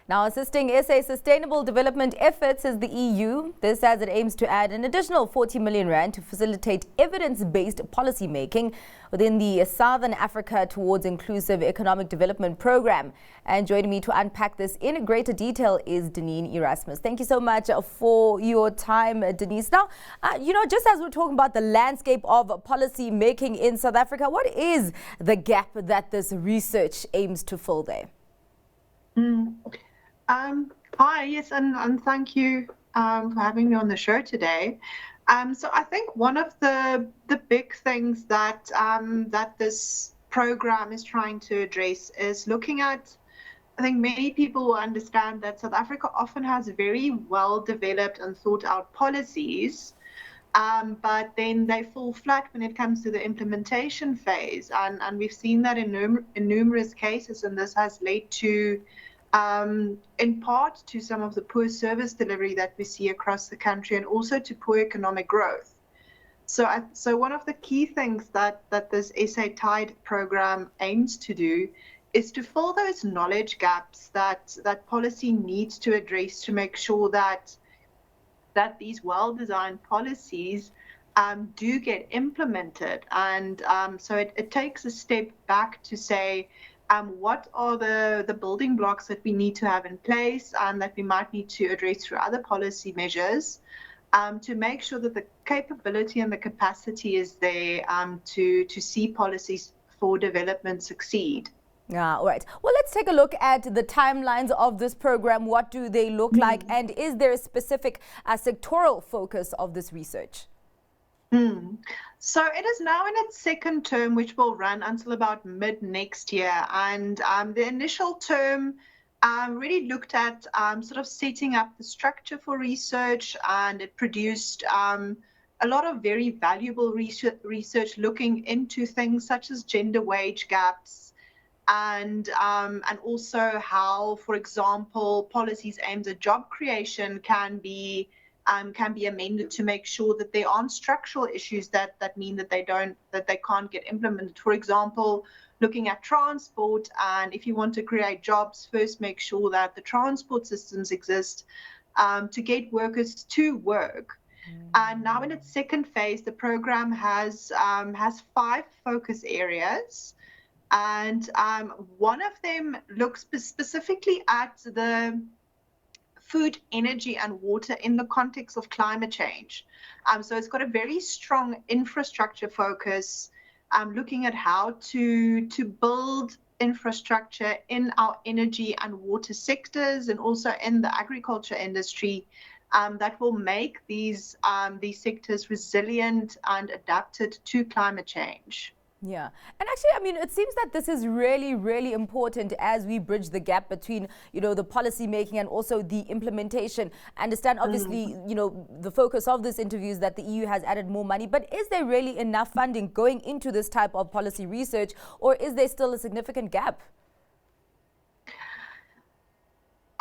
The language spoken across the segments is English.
Now, assisting SA sustainable development efforts is the EU. This as it aims to add an additional 40 million rand to facilitate evidence-based policy making within the Southern Africa Towards Inclusive Economic Development program. And joining me to unpack this in greater detail is Denene Erasmus. Thank you so much for your time, Denise. Now, just as we're talking about the landscape of policy making in South Africa, what is the gap that this research aims to fill there? Hi, yes, and thank you for having me on the show today. So I think one of the big things that that this program is trying to address is looking at, I think many people will understand that South Africa often has very well developed and thought out policies, but then they fall flat when it comes to the implementation phase. And we've seen that in numerous cases, and this has led to in part to some of the poor service delivery that we see across the country, and also to poor economic growth. So one of the key things that this SA Tide program aims to do is to fill those knowledge gaps that policy needs to address to make sure that these well-designed policies do get implemented. And so it takes a step back to say, what are the building blocks that we need to have in place and that we might need to address through other policy measures to make sure that the capability and the capacity is there to see policies for development succeed. Yeah, all right. Well, let's take a look at the timelines of this program. What do they look like? And is there a specific sectoral focus of this research? So it is now in its second term, which will run until about mid next year. And the initial term really looked at sort of setting up the structure for research, and it produced a lot of very valuable research looking into things such as gender wage gaps, and also how, for example, policies aimed at job creation can be amended to make sure that there aren't structural issues that mean that they can't get implemented. For example, looking at transport, and if you want to create jobs, first make sure that the transport systems exist to get workers to work. And now in its second phase, the program has 5 focus areas. And one of them looks specifically at the food, energy, and water in the context of climate change. So it's got a very strong infrastructure focus, looking at how to build infrastructure in our energy and water sectors, and also in the agriculture industry, that will make these sectors resilient and adapted to climate change. Yeah. And actually, I mean, it seems that this is really, really important as we bridge the gap between, the policy making and also the implementation. I understand, obviously, the focus of this interview is that the EU has added more money. But is there really enough funding going into this type of policy research, or is there still a significant gap?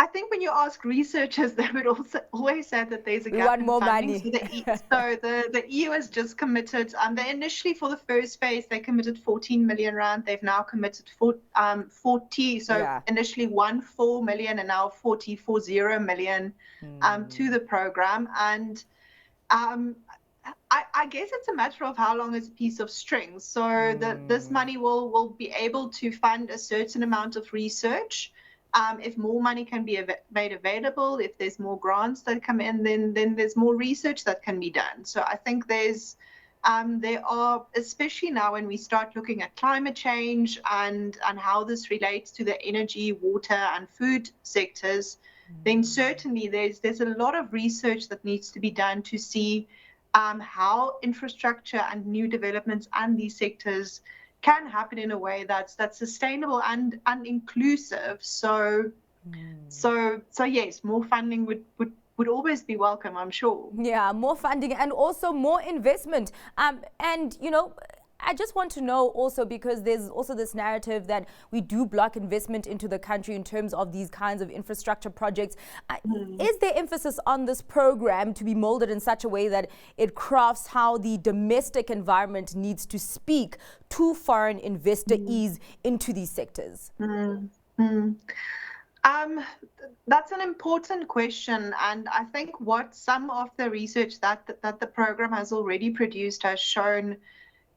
I think when you ask researchers, they would also always say that there's a gap in funding. So the EU has just committed, they initially for the first phase, they committed 14 million rand. They've now committed 40. So yeah. Initially 14 million and now 40 million to the program. And I guess it's a matter of how long is a piece of string. So this money will be able to fund a certain amount of research. If more money can be made available, if there's more grants that come in, then there's more research that can be done. So I think there are, especially now when we start looking at climate change and how this relates to the energy, water, and food sectors, then certainly there's a lot of research that needs to be done to see how infrastructure and new developments and these sectors can happen in a way that's sustainable and inclusive. So yes, more funding would always be welcome, I'm sure. Yeah, more funding and also more investment. I just want to know also, because there's also this narrative that we do block investment into the country in terms of these kinds of infrastructure projects. Is there emphasis on this program to be molded in such a way that it crafts how the domestic environment needs to speak to foreign investor ease into these sectors? Um, that's an important question, and I think what some of the research that the program has already produced has shown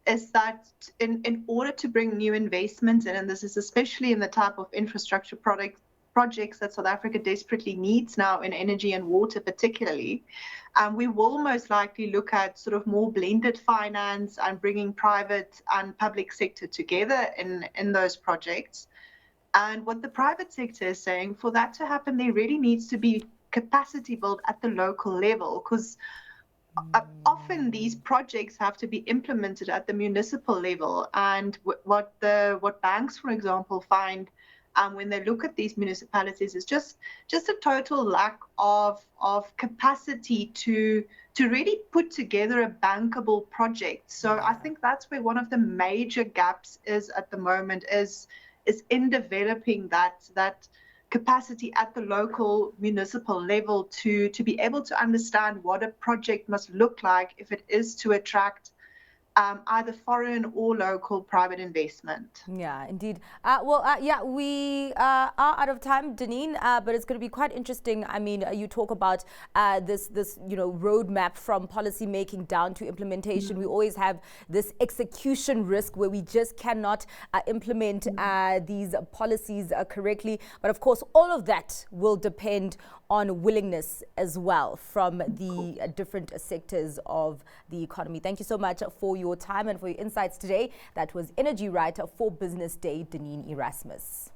is that in order to bring new investment in, and this is especially in the type of infrastructure projects that South Africa desperately needs now in energy and water particularly, we will most likely look at sort of more blended finance and bringing private and public sector together in those projects. And what the private sector is saying, for that to happen, there really needs to be capacity built at the local level, because often these projects have to be implemented at the municipal level. And what banks, for example, find when they look at these municipalities is just a total lack of capacity to really put together a bankable project. So I think that's where one of the major gaps is at the moment is in developing that capacity at the local municipal level to be able to understand what a project must look like if it is to attract either foreign or local private investment. Yeah, indeed. Yeah, we are out of time, Denene, but it's going to be quite interesting. I mean, you talk about this roadmap from policy making down to implementation. We always have this execution risk where we just cannot implement these policies correctly. But of course, all of that will depend on willingness as well from the different sectors of the economy. Thank you so much for your time and for your insights today. That was energy writer for Business Day, Denene Erasmus.